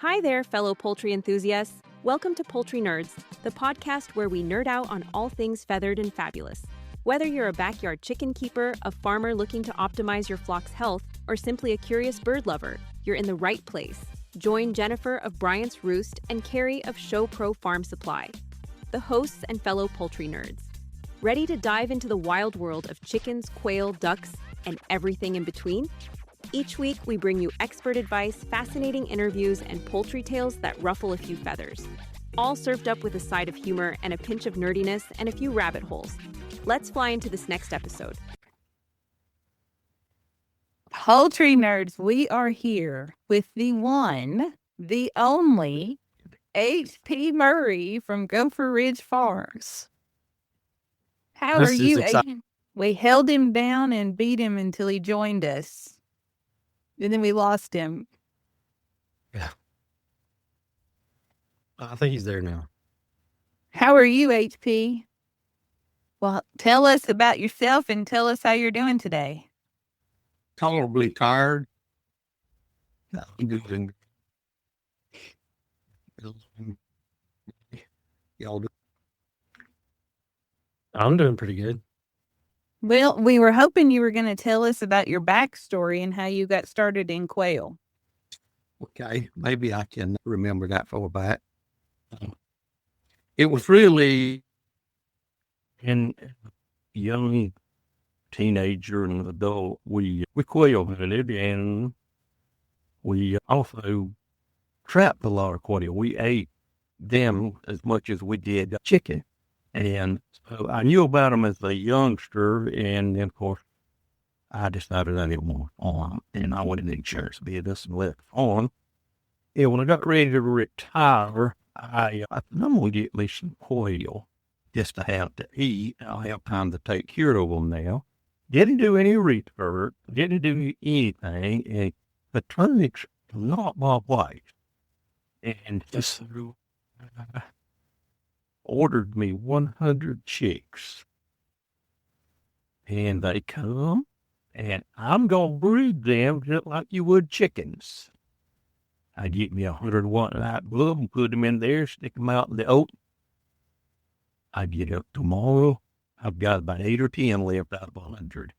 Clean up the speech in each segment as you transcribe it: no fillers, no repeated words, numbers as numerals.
Hi there, fellow poultry enthusiasts. Welcome to Poultry Nerds, the podcast where we nerd out on all things feathered and fabulous. Whether you're a backyard chicken keeper, a farmer looking to optimize your flock's health, or simply a curious bird lover, you're in the right place. Join Jennifer of Bryant's Roost and Carrie of Show Pro Farm Supply, the hosts and fellow poultry nerds. Ready to dive into the wild world of chickens, quail, ducks, and everything in between? Each week, we bring you expert advice, fascinating interviews, and poultry tales that ruffle a few feathers. All served up with a side of humor and a pinch of nerdiness and a few rabbit holes. Let's fly into this next episode. Poultry Nerds, we are here with the one, the only, H.P. Murray from Gopher Ridge Farms. How are you? We held him down and beat him until he joined us. And then we lost him. Yeah. I think he's there now. How are you, HP? Well, tell us about yourself and tell us how you're doing today. Tolerably tired. I'm doing. Y'all do. I'm doing pretty good. Well, we were hoping you were going to tell us about your backstory and how you got started in quail. Okay, maybe I can remember that far back. It was really in young teenager and adult. We quail hunted, and we also trapped a lot of quail. We ate them as much as we did chicken. And so I knew about them as a youngster, and then, of course, I decided I didn't want on, and I went in the insurance business and left on. And when I got ready to retire, I thought, I'm going to get me some quail just to have to eat. I'll have time to take care of them now. Didn't do any research, didn't do anything, and the turnix not my wife. And just ordered me 100 chicks, and they come, and I'm going to brood them just like you would chickens. I get me 100 white light bulb and put them in there, stick them out in the oat. I get up tomorrow, I've got about 8 or 10 left out of 100.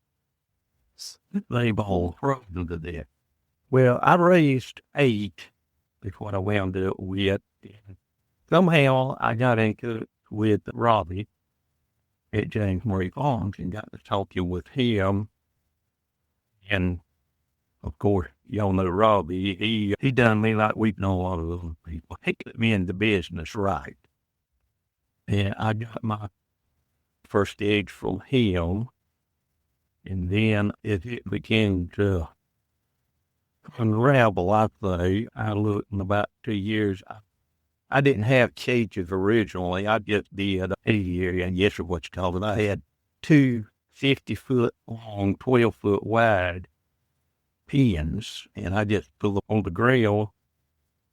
They've all frozen to death. Well, I raised 8 is what I wound up with. Somehow I got into it with Robbie at James Murray Farms and got to talking with him. And of course, y'all know Robbie. He done me like we've known a lot of other people. He put me in the business right. And I got my first eggs from him. And then as it began to unravel, I say, I looked in about 2 years. I didn't have cages originally. I just did and yes, what you call it. I had 2 50-foot long, 12-foot wide pens, and I just put them on the grill.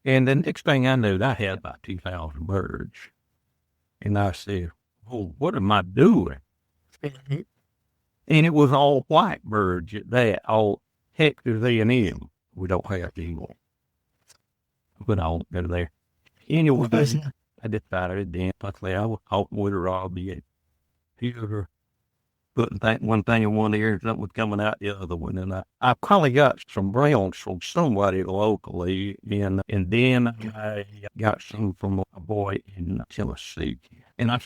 And the next thing I knew, I had about 2,000 birds. And I said, oh, what am I doing? And it was all white birds at that, all Hector's A&M. We don't have anymore. But I won't go there. Anyway, I decided then, luckily I was talking with Robbie. He was putting one thing in one ear and something was coming out the other one. And I probably got some browns from somebody locally. And then I got some from a boy in Tennessee. And I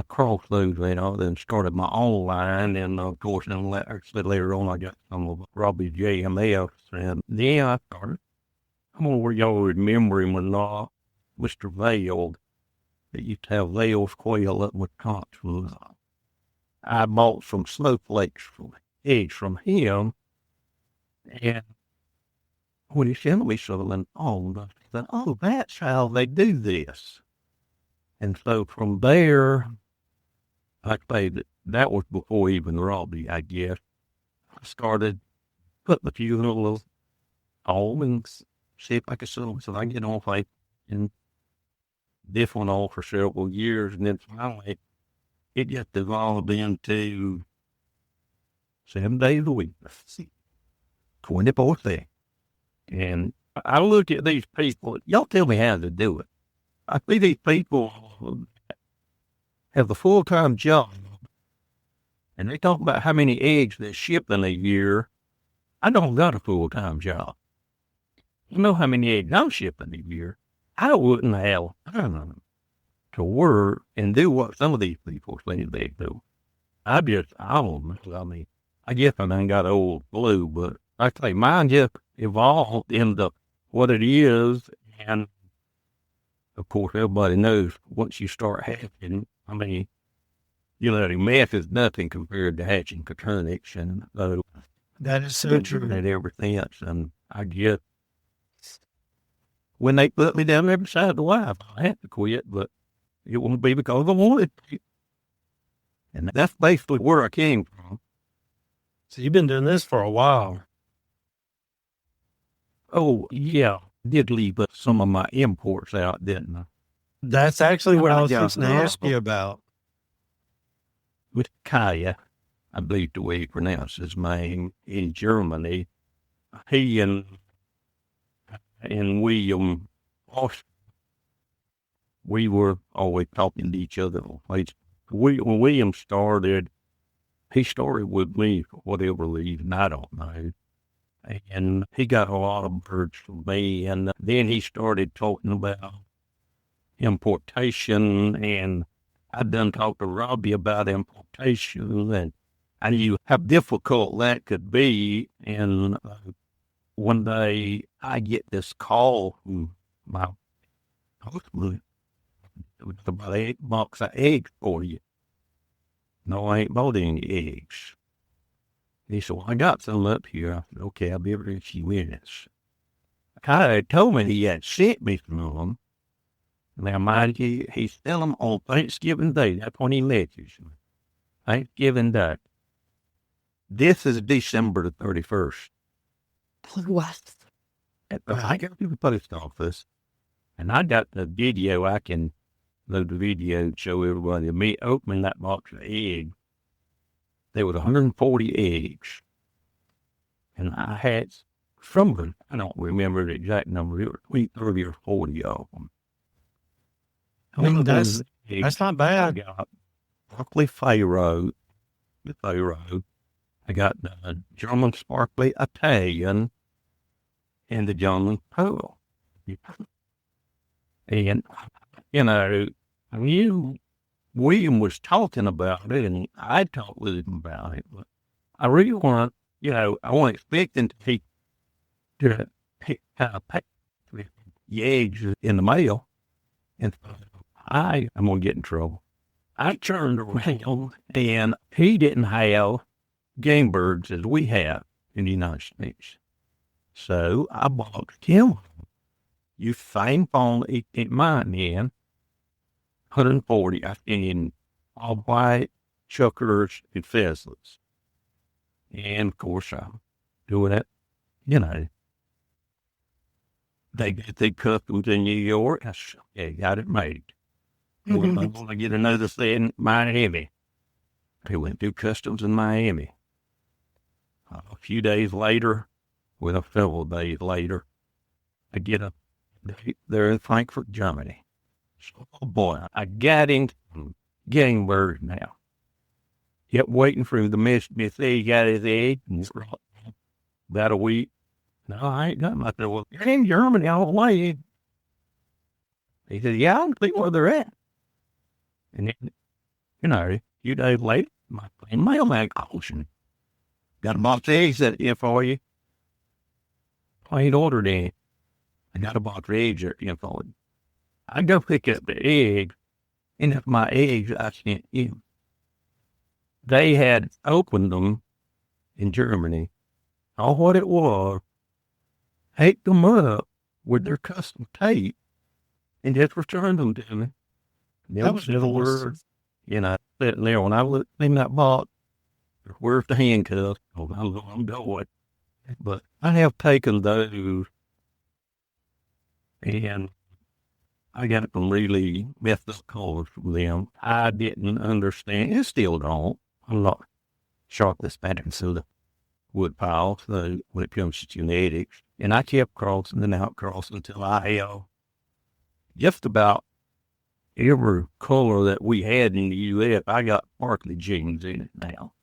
crossed those out and started my own line. And of course, then later on, I got some of Robbie's JMFs. And then I started. I don't know where y'all remember him or not. Mr. Vail, that used to have Vail's quail up in Wisconsin. I bought some snowflakes from eggs from him, and when he sent me something on, I said, oh, that's how they do this. And so from there, I say that was before even Robbie, I guess. I started putting a few little on and see if I could sell them. So I get on like and this went on for several years, and then finally it just evolved into 7 days a week, 24/7. And I look at these people, y'all tell me how to do it. I see these people have the full-time job, and they talk about how many eggs they ship in a year. I don't got a full-time job. You know how many eggs I'm shipping a year? I wouldn't have time to work and do what some of these people say they do. I don't know. I mean, I guess I done got old blue, but I say mine just evolved into what it is. And of course, everybody knows once you start hatching, I mean, you know, the math is nothing compared to hatching coturnix. And so That is so true. and everything else. And I guess when they put me down there beside the wife, I had to quit, but it won't be because I wanted to. And that's basically where I came from. So you've been doing this for a while. Oh, yeah. Did leave some of my imports out, didn't I? That's actually what I was Yeah. fixing to ask you about. With Kaya, I believe the way he pronounced his name, in Germany, he and William, we were always talking to each other. When William started, he started with me for whatever reason, I don't know. And he got a lot of birds from me. And then he started talking about importation. And I'd done talked to Robbie about importation. And I knew how difficult that could be. And one day I get this call from my husband. It was about 8 box of eggs for you. No, I ain't bought any eggs. He said, well, I got some up here. I said, okay, I'll be over in a few minutes. Kyle had told me he had sent me some of them. Now, mind you, he sent them on Thanksgiving Day. That's when he let you. Thanksgiving Day. This is December the 31st. What? I got to the post office, and I got the video. I can load the video and show everybody me opening that box of eggs. There was 140 eggs, and I had some of them. I don't remember the exact number. It was between 30 or 40 of them. I mean, that's not I bad. got broccoli Pharaoh, the Pharaoh. I got the German sparkly Italian and the German Pearl. And, you know, William was talking about it, and I talked with him about it, but I really want, you know, I wasn't expecting to pick the eggs in the mail, and I'm going to get in trouble. I turned around, and he didn't have game birds as we have in the United States. So I bought him. You same phone it mine in 140. I in all white chuckers and pheasants. And of course I'm doing it, you know. They get the customs in New York. I said, yeah, got it made. Well, I want to get another set in Miami. They went through customs in Miami. A few days later, well, several days later, I get a date there in Frankfurt, Germany. So, oh boy, I got into game birds now. Kept waiting for him to say he got his egg. About a week. No, I ain't got him. I said, well, you're in Germany all the way. He said, yeah, I don't think where they're at. And then, you know, a few days later, my mailman calls and got a box of eggs in for you. I ain't ordered any. I got a box of eggs in for you. I go pick up the eggs, and if my eggs I sent in, they had opened them in Germany. All what it was, taped them up with their custom tape, and just returned them to me. That was the word. You know, sitting there when I looked in that box, where's the handcuffs? Oh, I'm going. But I have taken those, and I got some really messed up calls from them. I didn't understand. And still don't. I'm not sharp this pattern, so the wood pile. So when it comes to genetics, And I kept crossing and outcrossing until I have just about every color that we had in the U.S. I got sparkly genes in it now.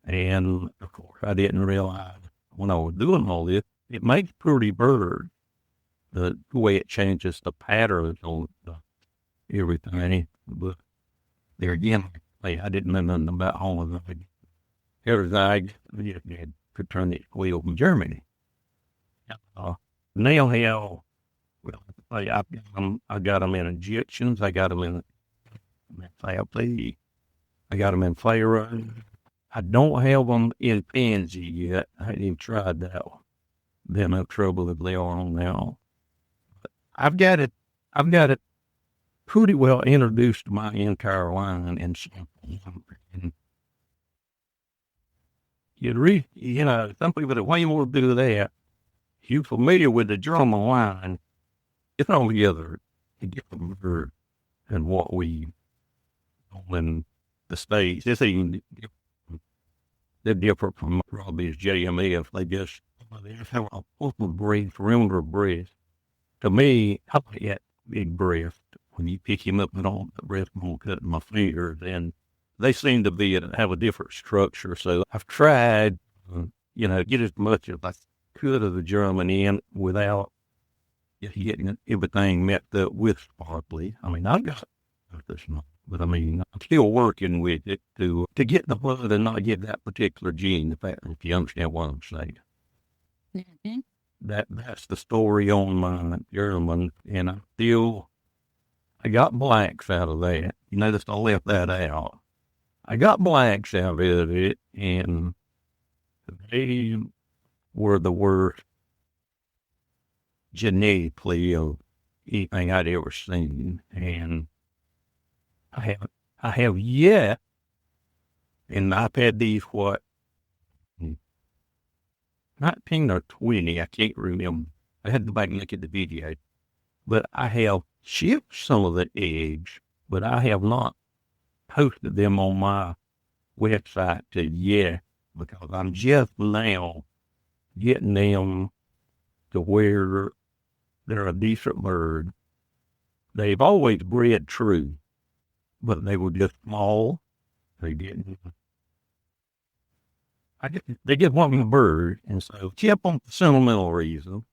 And, of course, I didn't realize when I was doing all this, it makes pretty birds. The way it changes the patterns on everything. But there again, I didn't know nothing about all of them. Everything I could turn these quail from Germany. Now how, well, I got them in Egyptians, I got them in Falpi, I got them in Pharaoh. I don't have them in Pansy yet. I haven't even tried that one. They're no trouble if they are on now. But I've got it pretty well introduced to my entire line and samples. And some people that way more do that. If you're familiar with the German line, it's altogether a different bird than what we in the States. It's even different. They're different from Robbie's JMF. They just have a full breast, perimeter breast. To me, I like that big breast. When you pick him up and all the breast won't cut my fingers, and they seem to have a different structure. So I've tried, get as much as I could of the German in without getting everything mixed up with sparkly. I mean, I've got this, but I mean, I'm still working with it to get the blood and not get that particular gene. If you understand what I'm saying. Mm-hmm. That's the story on my German, and I got blacks out of that. You notice I left that out. I got blacks out of it, and they were the worst genetically of anything I'd ever seen. And I have yet, and I've had these, 19 or 20, I can't remember. I had to go back and look at the video. But I have shipped some of the eggs, but I have not posted them on my website yet, because I'm just now getting them to where they're a decent bird. They've always bred true, but they were just small. They just wanted a bird, and so kept them for sentimental reason,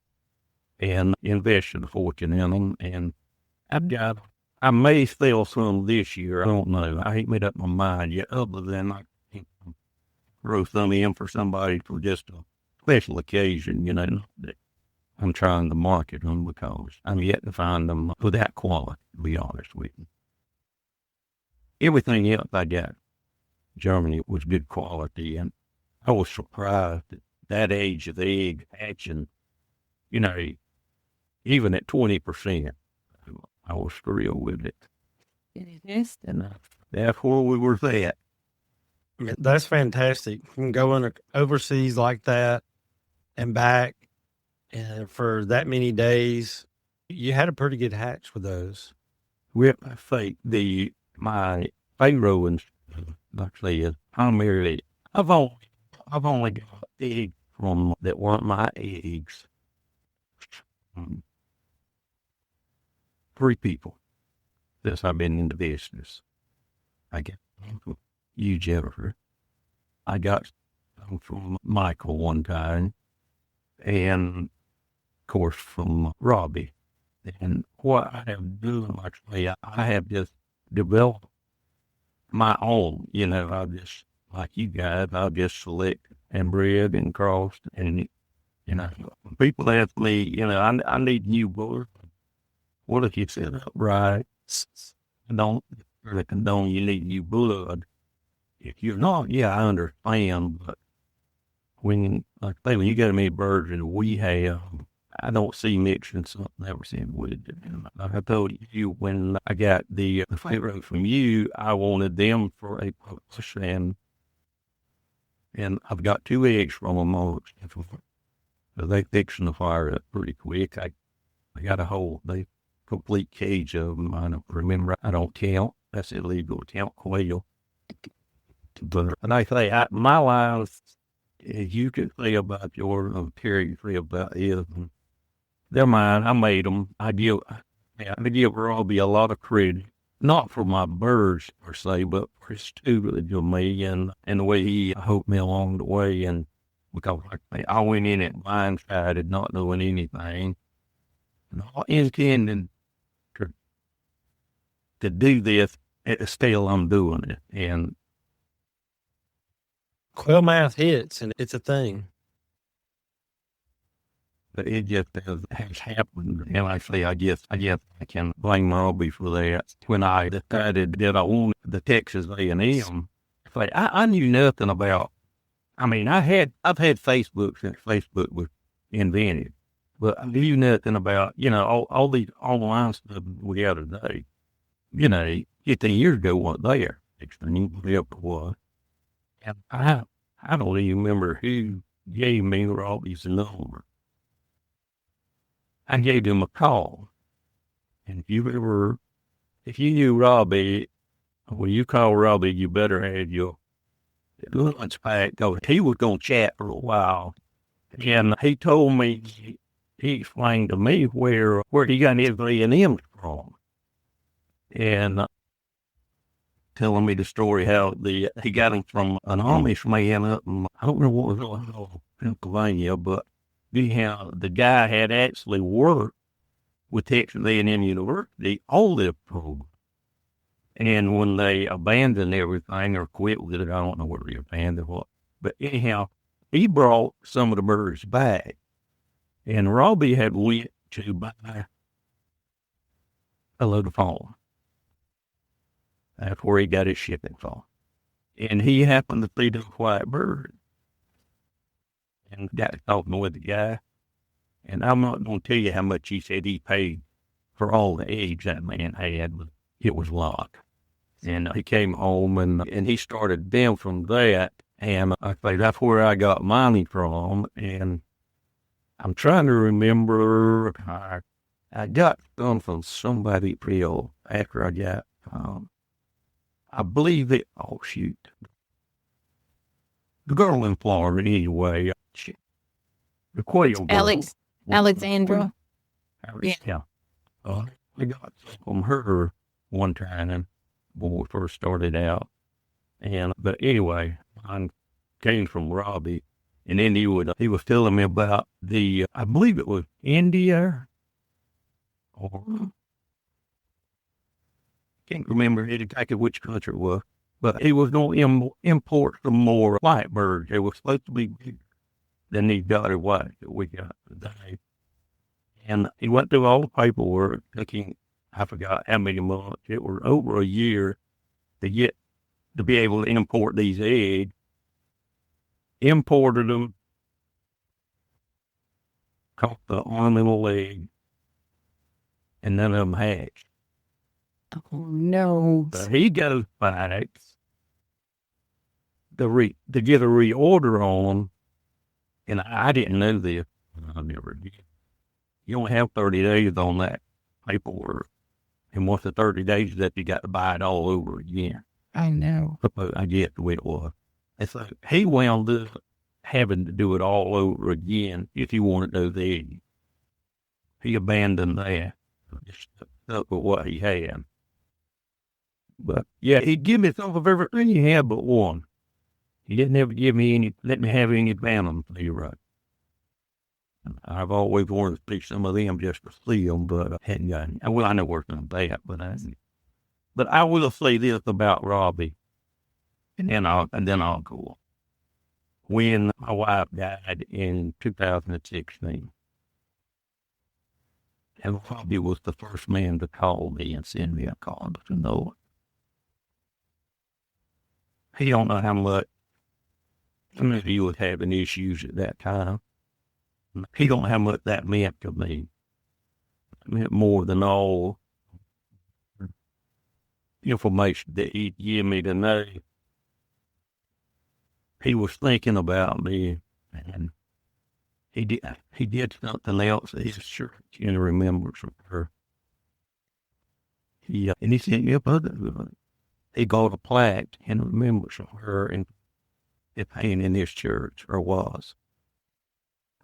and invested a fortune in them. And I may sell some this year. I don't know. I ain't made up my mind yet, other than I can throw some in for somebody for just a special occasion, that I'm trying to market them, because I'm yet to find them for that quality, to be honest with you. Everything else I got, Germany, was good quality, and I was surprised at that age of the egg hatching, even at 20%. I was thrilled with it. Yes. And that's where we were at. That's fantastic. Going overseas like that and back, and for that many days, you had a pretty good hatch with those. Well, I think my Pharaoh and like I said, primarily, I've only got eggs from that weren't my eggs. 3 people since I've been in the business. I got from you, Gopher. I got some from Michael one time, and of course from Robbie. And what I have done, actually, I have just developed my own. I'll just, like you guys, I'll just select and bred and crossed. And when people ask me, I need new blood. What if you set up right? Condone, you need new blood. If you're not, I understand. But when you got many birds and we have, I don't see mixing something ever seen with it. Like I told you, when I got the Pharaoh from you, I wanted them for a push, and I've got 2 eggs from them all. So they fixing the fire up pretty quick. I got a complete cage of them. I don't remember. I don't count. That's illegal to count quail. But and I say my line you could say about yours, Terry say about his. They're mine. I made them. I give Robbie a lot of credit, not for my birds per se, but for his tutelage of me and the way he helped me along the way. And because I went in it blindsided, not knowing anything, not intending to do this at the scale I'm doing it. And Quail math hits, and it's a thing. but it just has happened. And like I say, I guess I can blame Robbie for that. When I decided that I wanted the Texas A&M, it's like I knew nothing about. I mean, I've had Facebook since Facebook was invented, but I knew nothing about all these online stuff we got today. 15 years ago wasn't there. 16 years was. And I don't even remember who gave me Robbie's number. I gave him a call. And if you knew Robbie, when you call Robbie, you better have your lunch pack. He was going to chat for a while. And he told me, he explained to me where he got his A&M from. And telling me the story how he got him from an Amish man up in, I don't know what was in Pennsylvania, but anyhow, the guy had actually worked with Texas A&M University on their program. And when they abandoned everything or quit with it, I don't know whether they abandoned what, but anyhow, he brought some of the birds back. And Robbie had went to buy a load of fawn. That's where he got his shipping from. And he happened to see the white bird. And got talking with the guy. And I'm not going to tell you how much he said he paid for all the eggs that man had, but it was a lot. And he came home and he started them from that. And I say that's where I got money from. And I'm trying to remember, I got some from somebody else after I got, I believe it, oh shoot, the girl in Florida anyway, the Quail girl. Alexandra. Yeah. I got some from her one time when we first started out. But anyway, I came from Robbie, and then he was telling me about I believe it was India, or can't remember exactly which country it was, but he was going to import some more white birds. They were supposed to be bigger than these dotted whites that we got today. And he went through all the paperwork, taking, I forgot how many months. It was over a year to be able to import these eggs. Imported them, caught the arm and a leg, and none of them hatched. Oh, no. But he goes back to get a reorder on them, and I didn't know this. I never did. You only have 30 days on that paperwork, and once the 30 days is up, you got to buy it all over again. I know. I get the way it was. And so he wound up having to do it all over again if he wanted those eggs. He abandoned that, just stuck with what he had. But yeah, he'd give me some of everything he had but one. He didn't ever let me have any bantams, right. I've always wanted to see some of them just to see them, but I hadn't got any. Well, I know worse than that, but I will say this about Robbie, and then I'll go on. When my wife died in 2016, and Robbie was the first man to call me and send me a card to know it. He don't know how much some of you was having issues at that time. He don't know how much that meant to me. It meant more than all information that he'd give me to know. He was thinking about me, and he did something else that his church remembers from her. And he sent me he got a plaque in remembrance of her, and if ain't in this church or was.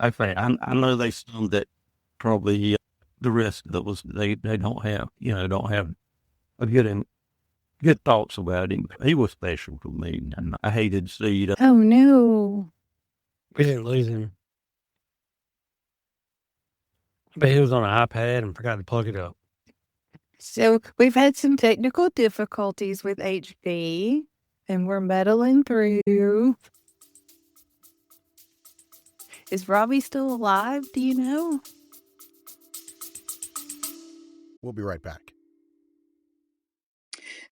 I know they some that probably the rest of those they don't have a good thoughts about him. He was special to me, and I hated to see it. Oh, no. We didn't lose him. But he was on an iPad and forgot to plug it up. So we've had some technical difficulties with HB, and we're meddling through. Is Robbie still alive? Do you know? We'll be right back.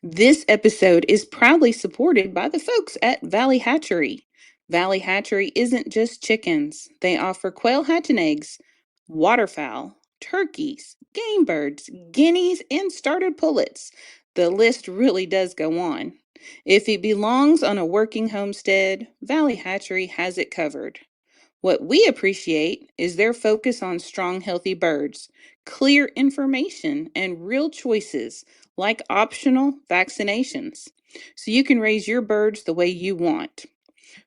This episode is proudly supported by the folks at Valley Hatchery. Valley Hatchery isn't just chickens. They offer quail hatching eggs, waterfowl, turkeys, game birds, guineas, and starter pullets. The list really does go on. If it belongs on a working homestead, Valley Hatchery has it covered. What we appreciate is their focus on strong, healthy birds, clear information, and real choices like optional vaccinations, so you can raise your birds the way you want.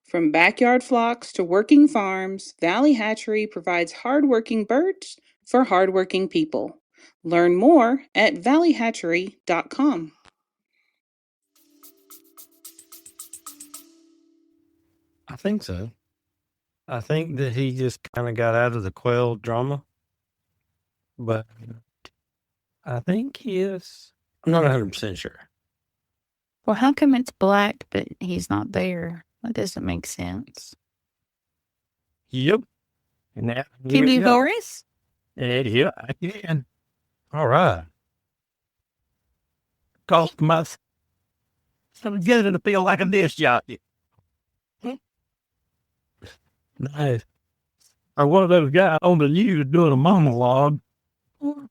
From backyard flocks to working farms, Valley Hatchery provides hardworking birds for hardworking people. Learn more at valleyhatchery.com. I think so. I think that he just kind of got out of the quail drama. But I think he is. I'm not 100% sure. Well, how come it's black, but he's not there? That doesn't make sense. Yep. And that, Can you hear us? Yeah, I can. All right. Cost myself some good to feel like a disc jockey. Nice. Or one of those guys on the news doing a monologue.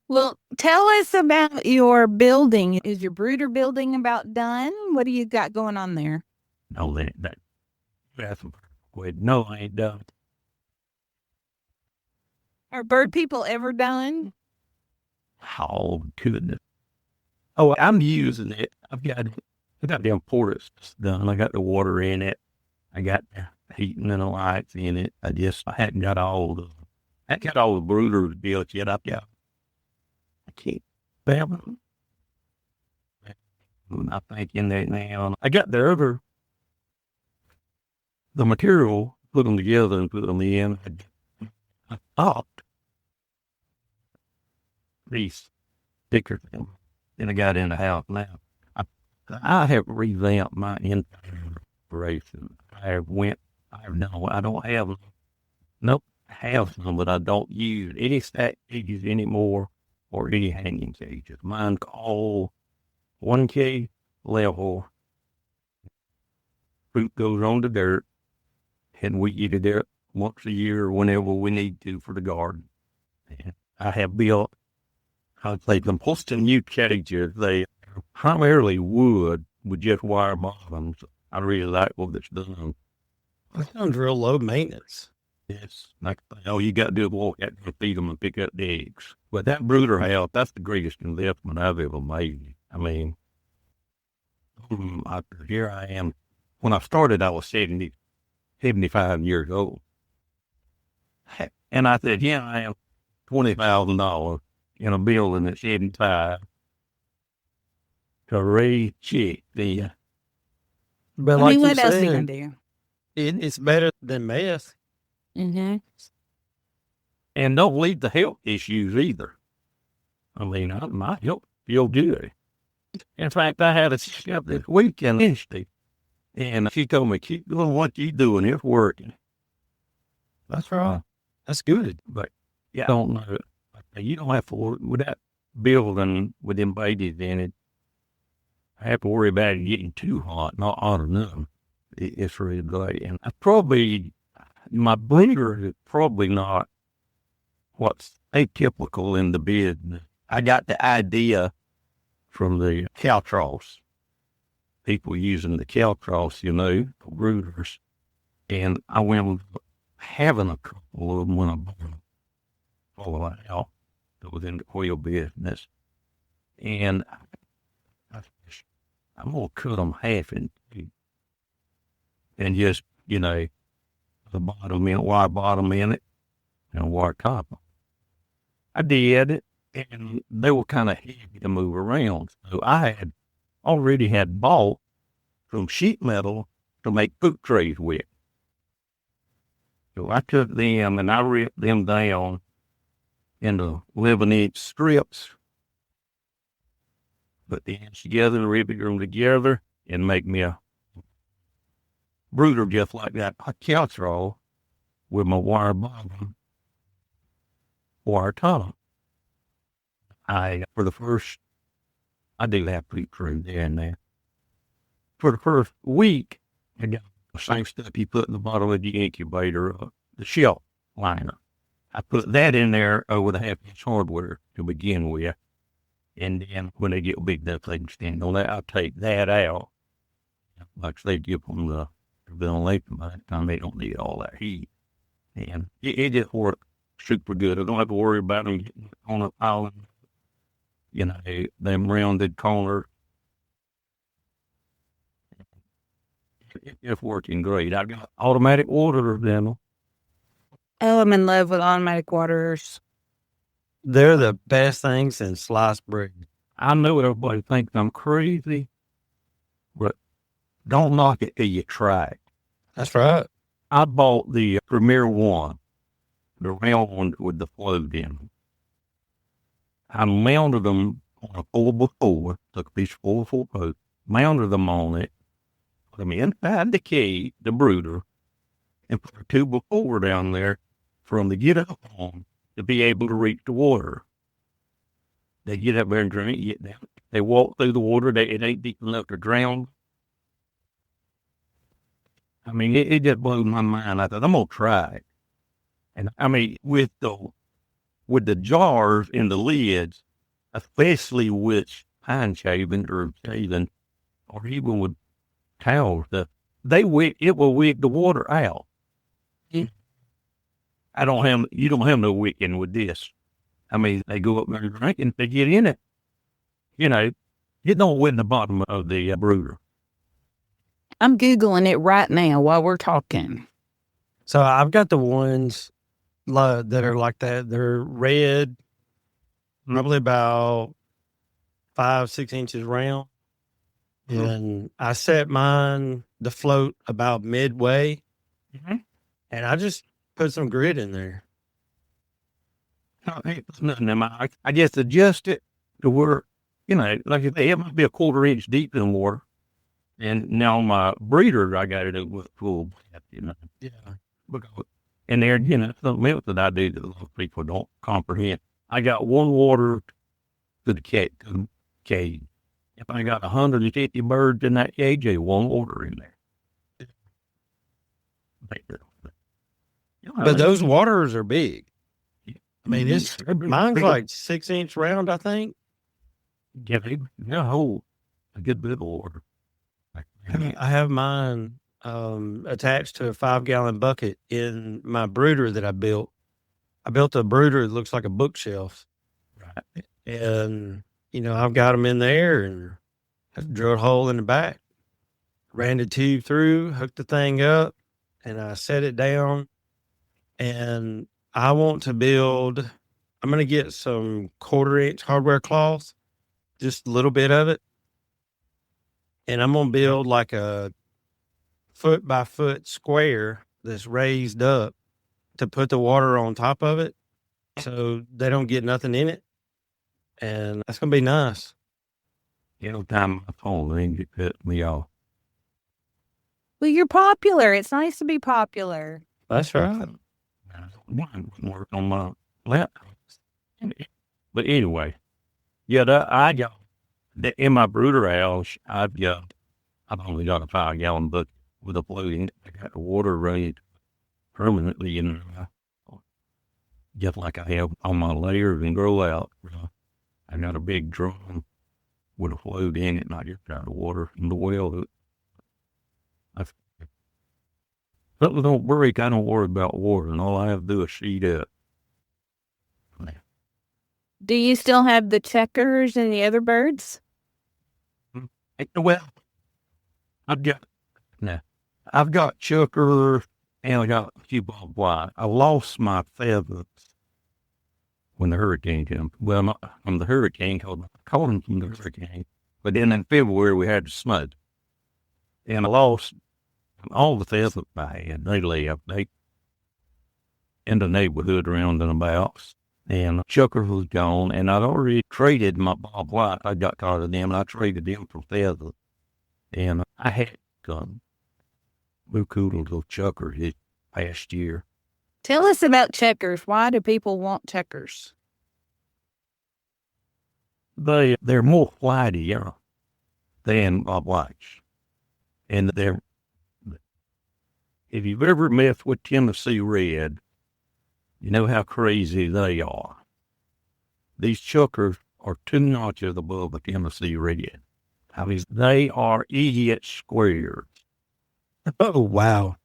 Well, tell us about your building. Is your brooder building about done? What do you got going on there? No, that's no, I ain't done. Are bird people ever done? Oh, goodness. Oh, I'm using it. I got the importance done. I got the water in it. I got the heating and the lights in it. I hadn't got all the brooders built yet. I can't them. I'm thinking that now. I got the material, put them together and put them in. I thought these thicker than I got in the house now. I have revamped my entire operation. I don't have some, but I don't use any stack cages anymore or any hanging cages. Mine's all 1K level. Fruit goes on the dirt, and we eat it there once a year whenever we need to for the garden. And I have built, I'd say, some new cages. They are primarily wood with just wire bottoms. I really like what it's done. That sounds real low maintenance. Yes, like all you got to do is walk out and feed them and pick up the eggs. But that brooder house, that's the greatest investment I've ever made. I mean, here I am. When I started, I was 75 years old. And I said, yeah, I have $20,000 in a building at 75 to raise chicks. But I like mean, you what else are you said, going to do? it's better than meth. Mm-hmm. And don't leave the health issues either. I mean, my health feel good. In fact, I had a checkup this weekend, and she told me, keep doing what you're doing. It's working. That's right. That's good. But yeah, I don't know. You don't have to worry with that building with them babies in it. I have to worry about it getting too hot, not hot enough. It's really good. And my breeder is probably not what's atypical in the business. I got the idea from the cow troughs. People using the cow troughs, for brooders. And I went with having a couple of them when I bought them all out that was in the quail business. And I'm going to cut them half in two and just you know, the bottom in it, wire bottom in it, and wire top. I did, and they were kind of heavy to move around. So I had already had bought some sheet metal to make food trays with. So I took them and I ripped them down into 11-inch strips, put the ends together and rivet them together and make me a brooder just like that couch roll with my wire bottom, wire top. I do have food trays there and there. For the first week, I got the same stuff you put in the bottom of the incubator, the shelf liner. I put that in there with a 1/2-inch hardware to begin with. And then when they get big enough they can stand on that, I'll take that out. Like they give them the ventilation by the time they don't need all that heat. And it just worked super good. I don't have to worry about them getting on an island. You know, them rounded corners. It's working great. I got automatic waterers in them. Oh, I'm in love with automatic waterers. They're the best things in sliced bread. I know everybody thinks I'm crazy, but don't knock it till you try it. That's right. I bought the Premier One, the round one with the float in them. I mounted them on a 4x4, took a piece of 4x4 post, mounted them on it, put them inside the cage, the brooder, and put a 2x4 down there for them to get up on to be able to reach the water. They get up there and drink, get down. They walk through the water. It ain't deep enough to drown. I mean, it just blew my mind. I thought, I'm going to try it. And I mean, with the jars and the lids, especially with pine shaving or shaving, or even with towels, it will wick the water out. You don't have no wicking with this. I mean, they go up there and drink, and they get in it. You know, it don't win the bottom of the brooder. I'm Googling it right now while we're talking. So I've got the ones that are like that. They're red, probably about 5-6 inches round. And I set mine to float about midway. Mm-hmm. And I just put some grit in there. No, there's nothing in my, I just adjust it to where, you know, like I say, it might be a 1/4 inch deep in water. And now my breeder, I got it with full depth, you know. Yeah. Because, and there, you know, something else that I do that a lot of people don't comprehend. I got one water to the cage. If I got 150 birds in that cage, there's one water in there. But those waters are big. I mean, mine's like 6 inch round, I think. Yeah, they hold a good bit of water. I have mine attached to a 5-gallon bucket in my brooder that I built. I built a brooder that looks like a bookshelf. Right. And, you know, I've got them in there and I drilled a hole in the back, ran the tube through, hooked the thing up, and I set it down. And I want to build, I'm going to get some 1/4 inch hardware cloth, just a little bit of it. And I'm going to build like a 1-by-4 square that's raised up to put the water on top of it so they don't get nothing in it. And that's going to be nice. Every time my phone rings, it cuts me off. Well, you're popular. It's nice to be popular. That's right. Mine wouldn't work on my laptop. But anyway, yeah, I got in my brooder house. I've only got a 5-gallon bucket with a floating. I got the water raised permanently in there, just like I have on my layers and grow out. I got a big drum with a float in it, and I just got the water from the well. Something don't break, I don't worry about water, and all I have to do is sheet up. Do you still have the checkers and the other birds? Well, I've got, no, I've got chucker and I got a few bob white. I lost my feathers when the hurricane came. Well, not from the hurricane, called them from the hurricane. But then in February, we had the snow. And I lost all the feathers I had. They left. They in the neighborhood around and about. And chucker was gone. And I'd already traded my bob white. I got caught of them, and I traded them for feathers. And I had some blue cool little chucker this past year. Tell us about checkers. Why do people want checkers? They're more flightier than bob whites. And if you've ever messed with Tennessee Red, you know how crazy they are. These chuckers are 2 notches above a Tennessee Red. I mean, they are idiot squares. Oh, wow.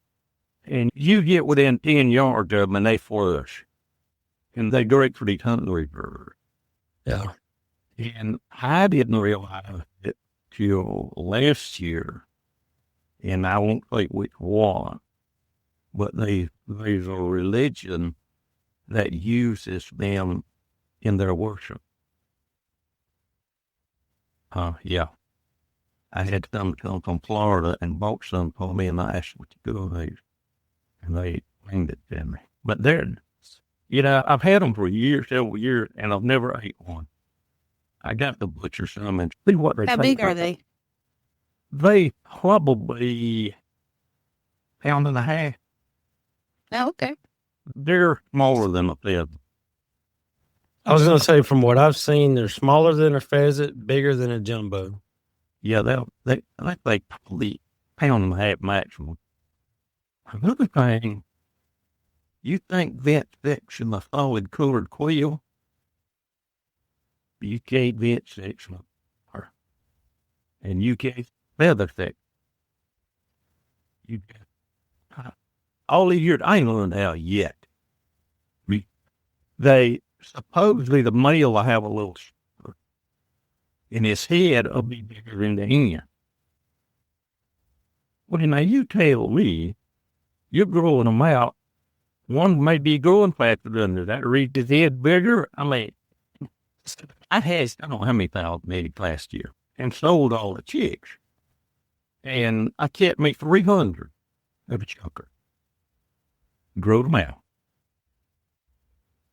And you get within 10 yards of them and they flush. And they're great for these hungry birds. Yeah. And I didn't realize it till last year. And I won't say which one, but there's a religion that uses them in their worship. Yeah. I had some come from Florida and bought some for me, and I asked what you go with, and they bringed it to me. But I've had them for several years, and I've never ate one. I got to butcher some and see what they How big are they? They probably pound and a half. Oh, okay. They're smaller than a pheasant. I was going to say, from what I've seen, they're smaller than a pheasant, bigger than a jumbo. Yeah, I think they probably pound and a half maximum. Another thing, you think vent section a solid colored quail? You can't vent section her. And you can't feather section. You can't. All these years, I ain't learned how yet. They supposedly the male will have a little in his head will be bigger than the hen. Well, now you tell me you're growing them out. One may be growing faster than the other. That reads his head bigger. I mean, I don't know how many thousand eggs last year and sold all the chicks. And I kept me 300 of a chucker. Grow them out.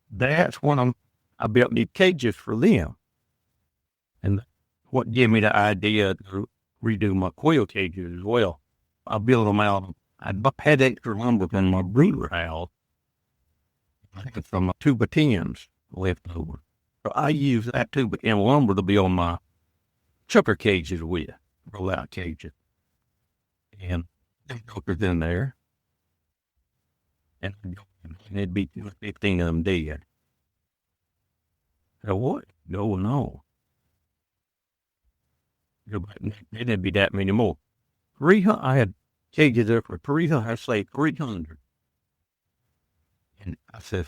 That's when I built these cages for them. And what gave me the idea to redo my quail cages as well. I built them out. I had extra lumber in my brooder house from 2x10s left over. So I used that 2x10 lumber to build my chucker cages with, roll out cages. And the chuckers in there. And it'd be 15 of them dead. So what going on? It didn't be that many more. 300, I had cages there for 300, I say 300. And I said,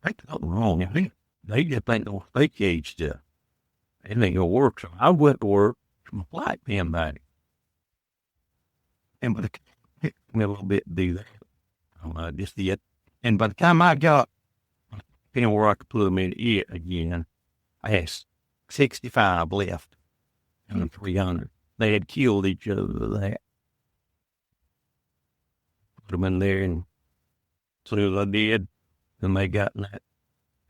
that's nothing wrong. I think they just ain't no fake cage stuff. It ain't gonna work. So I went to work from a flight pen body. And by the time it took me a little bit to do that, just yet. And by the time I got a pen where I could put them in it again, I had 65 left and 300. They had killed each other with that. Put them in there, and as soon as I did, then they got in that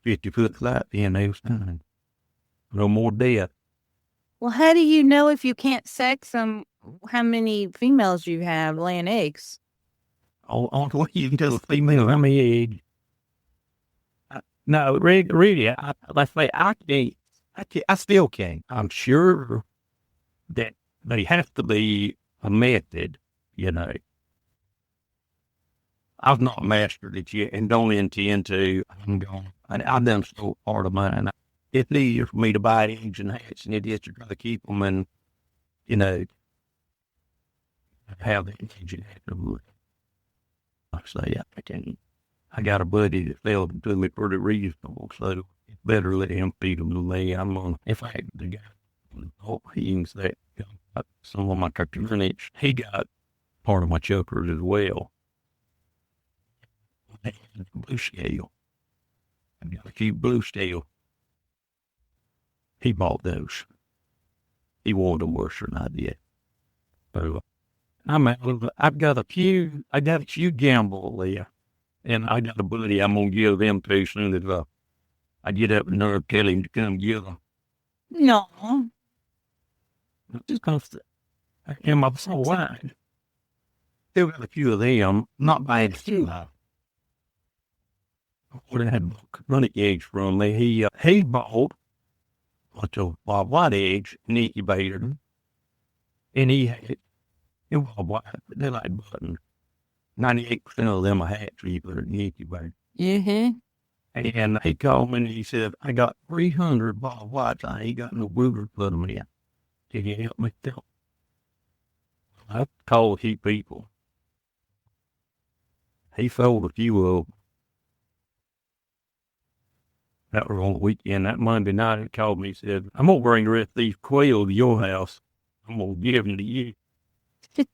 50-foot flight pen, they was done. No more death. Well, how do you know if you can't sex them, how many females you have laying eggs? On the way you can tell the female how many eggs. No, really, I still can't. I'm sure that they have to be a method, I've not mastered it yet and don't intend to. I've done so part of mine. It's easier for me to buy eggs and hatch than it is to try to keep them and, have the eggs and hatch. I say, I got a buddy that fell to me pretty reasonable, so it's better let him feed them than me. In fact, the guy, hens that got some of my cocoonets, he got part of my chuckers as well. Blue scale. I've got a few blue scale. He bought those. He wanted them worse than I did. So I've got a few gamble there. And I got a buddy I'm going to give them to soon as I get up and nerve tell him to come get them. No. Just kind of, and my wine. Still got a few of them, not bad too. What I had running eggs from me. He bought a bunch of white eggs and incubated them. And he had it was white. They're like buttons. 98% of them are hatchery, but an incubator. Mm-hmm. And he called me and he said, I got 300 bald whites. I ain't got no brooder to put them in. Can you help me tell? I called a few people. He sold a few of them. That was on the weekend. That Monday night, he called me and said, I'm going to bring the rest of these quail to your house. I'm going to give them to you. He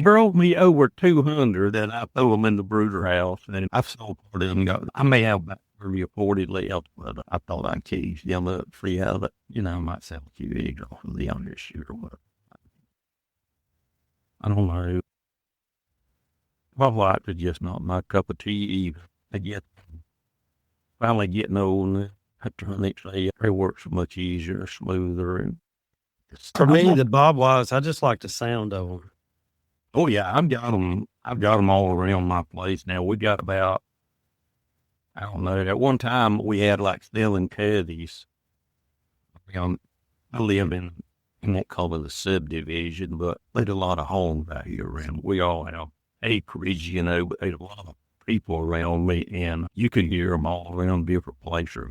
drove me over 200 that I threw them in the brooder house, and I've sold part of them. I may have about 30 or 40 left, but I thought I'd cage them up, free out of it. You know, I might sell a few eggs off of them this year or whatever. I don't know. My wife is just not my cup of tea either. I get finally getting old, and I turn each day. They work so much easier, smoother, and for me, the bob wires, I just like the sound of them. Oh yeah, I've got them all around my place now. We got about, I don't know, at one time we had like 7 coveys. I live in that called the subdivision, but there's a lot of homes out here around. We all have acreage, you know, but there's a lot of people around me, and you could hear them all around different places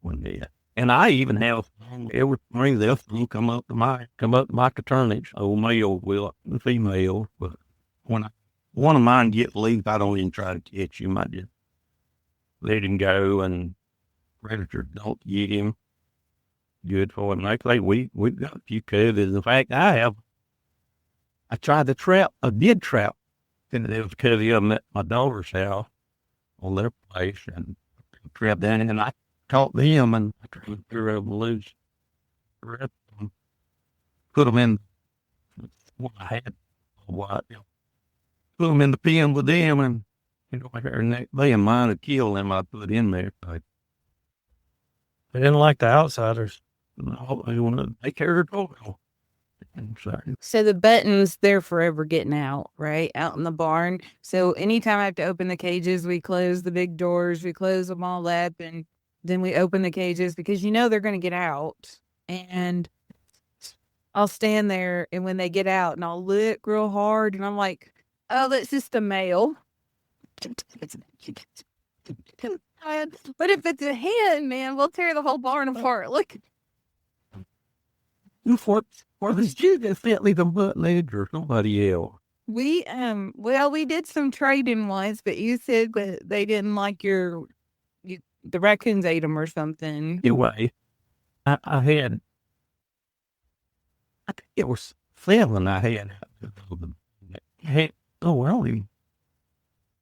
when they. And I even have every spring they'll come up to my paternage, old male will, the female. But when one of mine gets loose, I don't even try to catch him. I just let him go, and predators don't get him. Good for him. Like I say, we've got a few coveys. In fact, I tried to trap, I did trap. And there was a covey of them at my daughter's house on their place, and trapped down in, and I caught them, and I tried to throw them loose. Put them in what I had. Put them in the pen with them, and they and mine would kill them. I put in there. They didn't like the outsiders. No, they want to take care of their dog. So the button's they're forever getting out, right? Out in the barn. So anytime I have to open the cages, we close the big doors, we close them all up, and then we open the cages because they're going to get out. And I'll stand there, and when they get out, and I'll look real hard, and I'm like, oh, that's just a male. But if it's a hen, man, we'll tear the whole barn apart. Look. For the students, can't leave them butt legs or somebody else. We did some trading once, but you said that they didn't like the raccoons ate them or something. Anyway, I think it was 7 I had.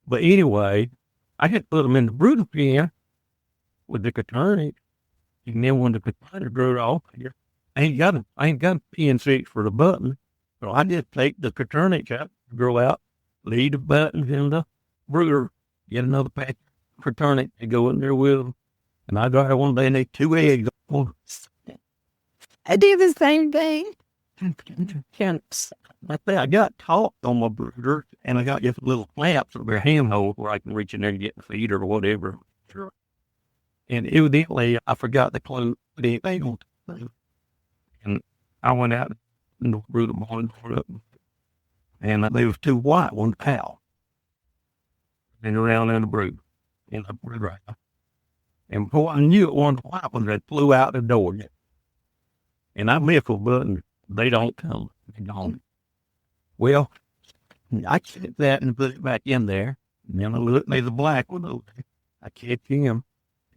But anyway, I had to put them in the brooder pen with the coturnic, and then when the coturnic grew off, I ain't got a PN6 for the button, so I just take the coturnic out, grow out, leave the buttons in the brooder, get another patch of coturnic and go in there with them. And I got one day and they 2 eggs. I do the same thing. I got caught on my brooder, and I got just little flaps of their handhold where I can reach in there and get the feed or whatever. And evidently, I forgot to close anything on the. And I went out and the brooder morning up, and there was 2 white ones out. And around in the brood, in the brooder. And before I knew it, one of the white ones that flew out the door. And I missed a button. They don't come. They don't. Well, I kept that and put it back in there. And then I looked, there's a black one over there. I catch him.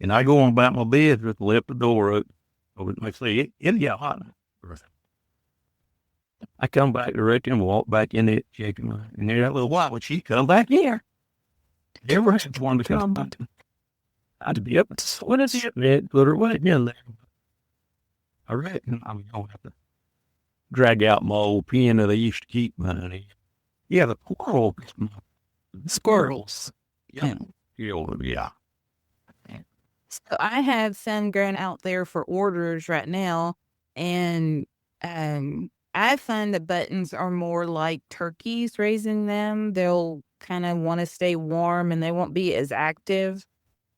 And I go on about my business, left the door open. So I say, it got hot. I come back directly and walk back in the chicken. And there that little white when she come back here. Never had one to come back. I'd be up. What is it, man? Put her away in there. I reckon I'm going to have to drag out my old pen that I used to keep money. Yeah, the Squirrels. Yeah. Yeah. So I have some growing out there for orders right now, and I find the buttons are more like turkeys raising them. They'll kind of want to stay warm and they won't be as active.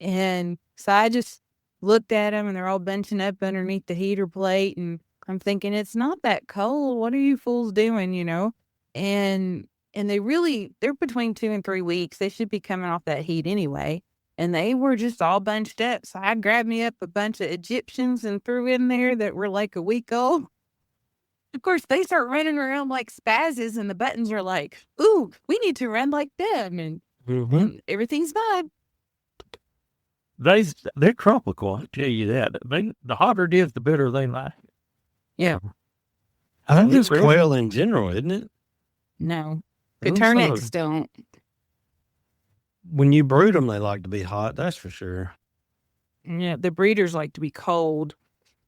And so I just looked at them and they're all bunching up underneath the heater plate. And I'm thinking, it's not that cold. What are you fools doing, you know? And they're between 2 and 3 weeks. They should be coming off that heat anyway. And they were just all bunched up. So I grabbed me up a bunch of Egyptians and threw in there that were like a week old. Of course, they start running around like spazzes, and the buttons are like, ooh, we need to run like them. And everything's fine. They're tropical, I tell you that. The hotter it is, the better they like it. Yeah. I think it's quail in general, isn't it? No. The turnips don't. When you brood them, they like to be hot, that's for sure. Yeah, the breeders like to be cold.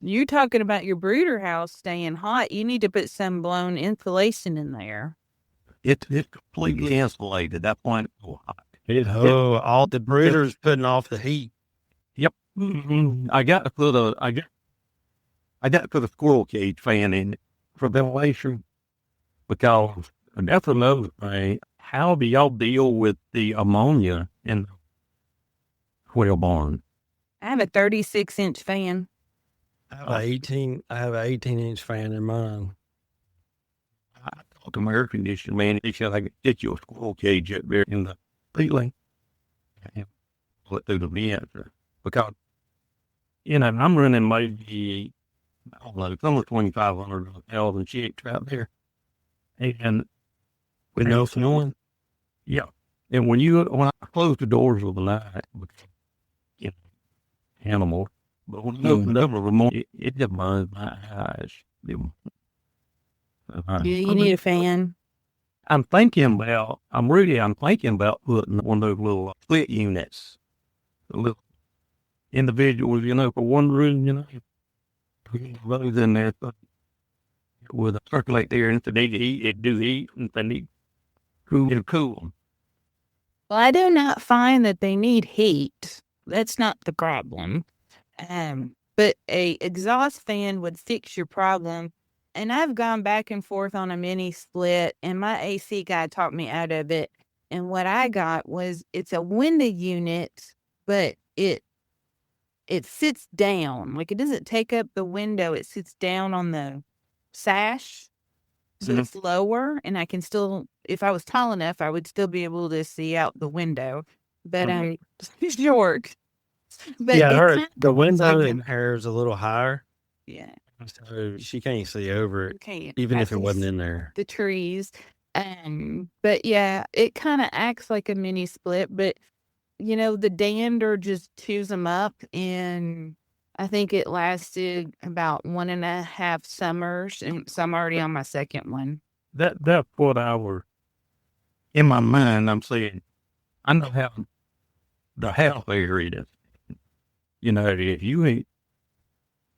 You talking about your brooder house staying hot, you need to put some blown insulation in there. It's completely insulated. That point so hot. All the brooders putting off the heat. Yep. Mm-hmm. I got to put a squirrel cage fan in it for ventilation, because that's another thing. How do y'all deal with the ammonia in the quail barn? I have a 36-inch fan. I have an 18-inch fan in mine. I talked to my air conditioning man. He said I could get you a squirrel cage up there in the ceiling and pull it through the vents, because I'm running maybe, I don't know, somewhere 2,500 and 1,000 chicks out there, and with no snowing. Yeah, and when I close the doors of the night, animals. But when I open up in the morning, it just burns my eyes. You need a fan. I'm thinking about putting one of those little split units, the little individuals, for one room, those in there with a circulate there, and if they need to eat, it do eat, and if they need it'll cool them. Well, I do not find that they need heat. That's not the problem. But a exhaust fan would fix your problem. And I've gone back and forth on a mini split, and my AC guy talked me out of it. And what I got was, it's a window unit, but it sits down. Like, it doesn't take up the window. It sits down on the sash. So it's lower, and I can still, if I was tall enough, I would still be able to see out the window. But I'm short. But yeah, I heard the window in her is a little higher. Yeah. So she can't see over it, Can't. even if it wasn't in there. The trees. But yeah, it kind of acts like a mini split, but the dander just chews them up, and I think it lasted about 1.5 summers, and so I'm already on my second one. That's what in my mind, I'm saying, I know how the house area is. If you ain't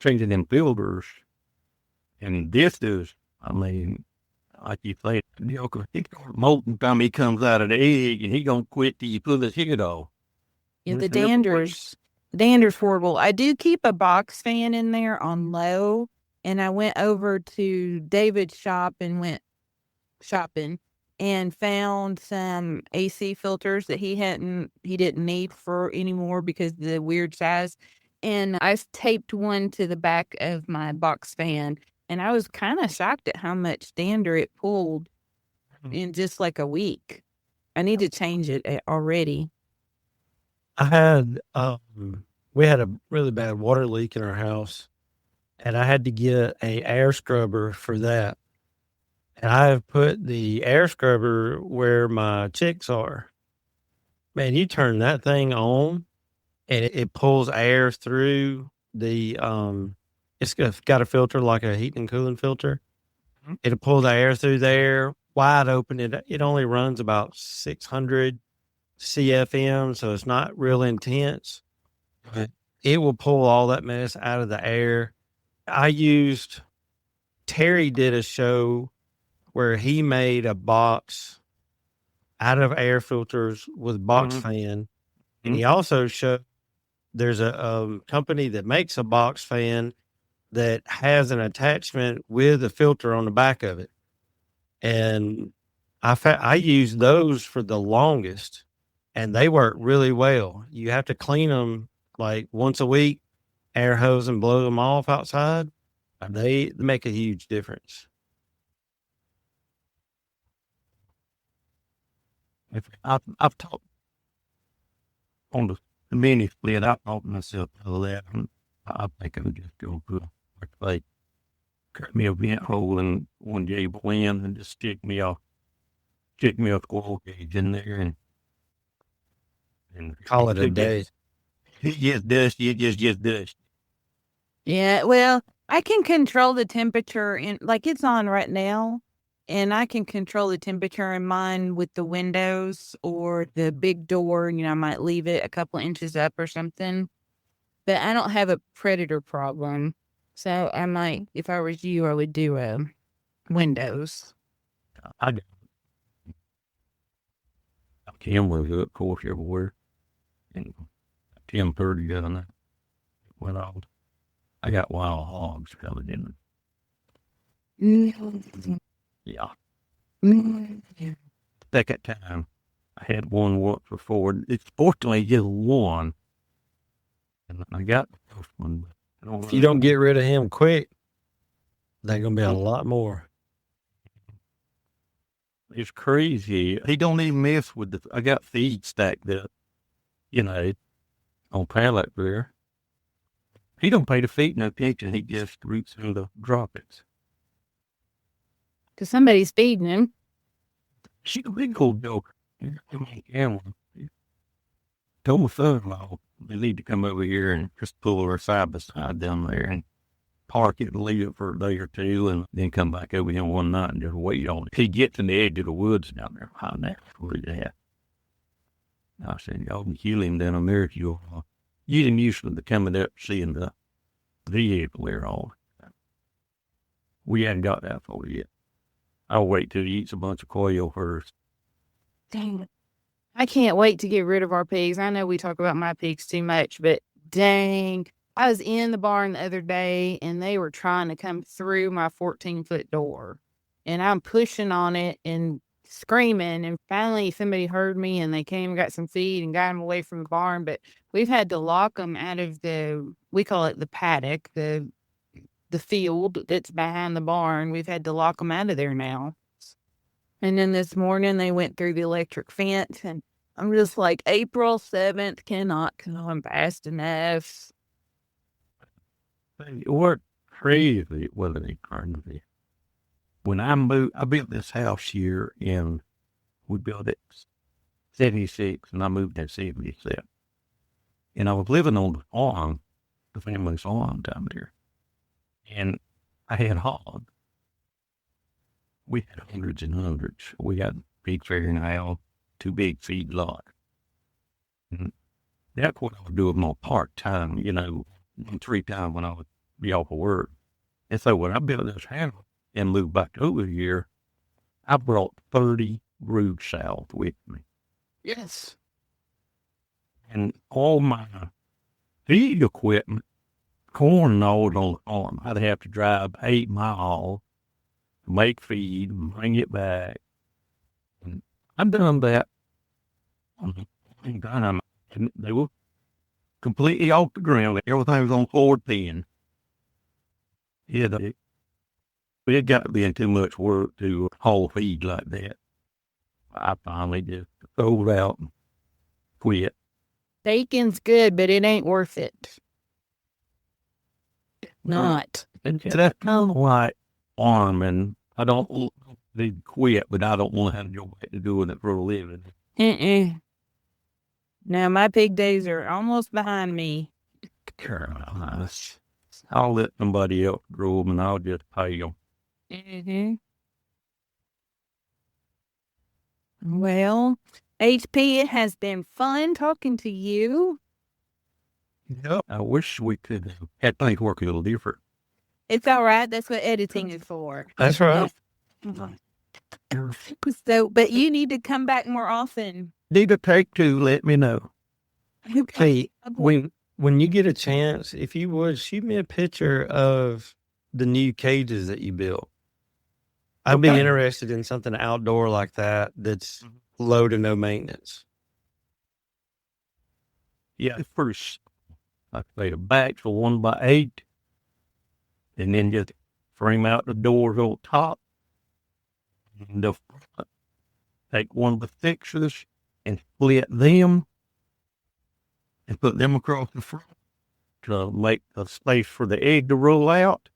changing them filters, and this is, like you say, molting time he comes out of the egg, and he gonna quit till you pull his head off. Yeah, the dander's horrible. I do keep a box fan in there on low, and I went over to David's shop and went shopping and found some AC filters that he didn't need for anymore because of the weird size. And I taped one to the back of my box fan, and I was kind of shocked at how much dander it pulled in just like a week. I need to change it already. We had a really bad water leak in our house, and I had to get a air scrubber for that. And I have put the air scrubber where my chicks are. Man, you turn that thing on, and it pulls air through the, it's got a filter like a heating and cooling filter. It'll pull the air through there wide open. It only runs about 600 CFM, so it's not real intense. But it will pull all that mess out of the air. Terry did a show where he made a box out of air filters with box fan. And he also showed there's a company that makes a box fan that has an attachment with a filter on the back of it. And I used those for the longest, and they work really well. You have to clean them like once a week, air hose and blow them off outside. They make a huge difference. I've talked on the mini split. I thought to myself, I think I would just go put like cut me a vent hole in one J blend and just stick me a oil gauge in there and Call it a day. It gets dusty. It just gets dusty. Yeah, well, I can control the temperature like it's on right now, and I can control the temperature in mine with the windows or the big door. I might leave it a couple of inches up or something, but I don't have a predator problem. So I might, if I was you, I would do windows. Cameras, of course, everywhere. And 10:30 down there. Went out. I got wild hogs coming in. Yeah. Second time. I had one once before. It's fortunately just one. And I got the first one. But If you don't get rid of him quick, there's going to be a lot more. It's crazy. He don't even mess with I got feed stacked up, on pallet there. He don't pay the feed no attention. He just roots in the droppings. Because somebody's feeding him. She's a big old joker. Told my son-in-law they need to come over here and just pull her side by side down there and park it and leave it for a day or two and then come back over here one night and just wait on it. He gets in the edge of the woods down there. How that's where he's at. I said, y'all can kill him down there if you'll get him used to the coming up seeing the vehicle there all. We hadn't got that far yet. I'll wait till he eats a bunch of quail first. Dang it. I can't wait to get rid of our pigs. I know we talk about my pigs too much, but dang. I was in the barn the other day, and they were trying to come through my 14-foot door. And I'm pushing on it and screaming, and finally somebody heard me, and they came and got some feed and got them away from the barn. But we've had to lock them out of we call it the paddock, the field that's behind the barn. We've had to lock them out of there now. And then this morning they went through the electric fence, and I'm just like, April 7th cannot come fast enough. What crazy was it crazy? When I built this house here, and we built it 76, and I moved in 77. And I was living on the farm, the family's farm down there. And I had hogs. We had hundreds and hundreds. We got big fair now, 2 big feed lots. And that's what I was doing on part-time, 3 times when I would be off of work. And so when I built this house and moved back over here, I brought 30 brood sows with me. Yes. And all my feed equipment, corn and all on the farm, I'd have to drive 8 miles to make feed and bring it back. And I've done that on the time. They were completely off the ground. Everything was on forward pin. It got to be too much work to haul feed like that. I finally just sold out and quit. Bacon's good, but it ain't worth it. Not. And that's kind of like farming. I don't need to quit, but I don't want to have to go back to doing it for a living. Now, my pig days are almost behind me. I'll let somebody else grow them, and I'll just pay them. Mm-hmm. Well, HP, it has been fun talking to you. Yep. I wish we could have had things work a little different. It's all right. That's what editing is for. That's right. So, but you need to come back more often. Need a take two, let me know. Hey, when you get a chance, if you would, shoot me a picture of the new cages that you built. I'd be interested in something outdoor like that that's low to no maintenance. Yeah, first, I made a batch for 1x8, and then just frame out the doors on top. And take one of the fixtures and split them and put them across the front to make a space for the egg to roll out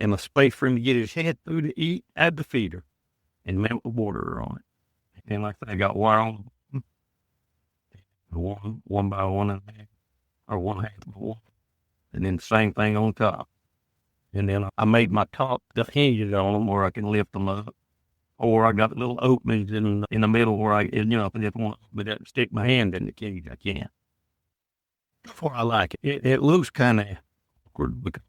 and a space for him to get his head through to eat at the feeder and melt the water on it. And like I said, I got wire on one by 1.5 or 1/2 by 1. And then the same thing on top. And then I made my top, the hinges on them where I can lift them up. Or I got little openings in the middle where if I just want to stick my hand in the cage, I can. Before I like it. It looks kind of awkward because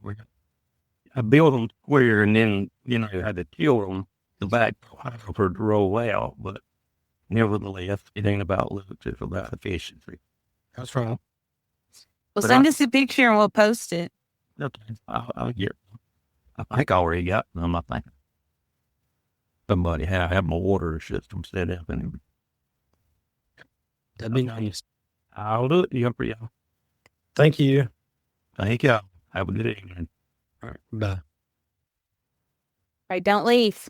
I built them square and then, I had to tilt them the back for it to roll out. But nevertheless, it ain't about looks, it's about efficiency. That's right. Well, But send us a picture and we'll post it. Okay, I'll get it. I think I already got them, I think. Somebody have my water system set up and everything. That'd be nice. I'll do it for y'all. Thank you. Thank y'all. Have a good evening. All right. Bye. All right, don't leave.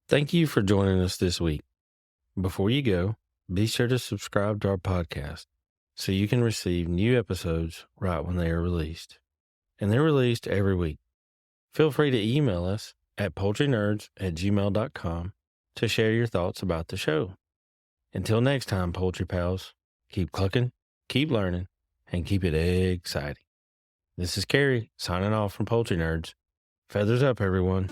Thank you for joining us this week. Before you go, be sure to subscribe to our podcast so you can receive new episodes right when they are released. And they're released every week. Feel free to email us at poultrynerds@gmail.com to share your thoughts about the show. Until next time, Poultry Pals, keep clucking, keep learning, and keep it exciting. This is Carrie signing off from Poultry Nerds. Feathers up, everyone.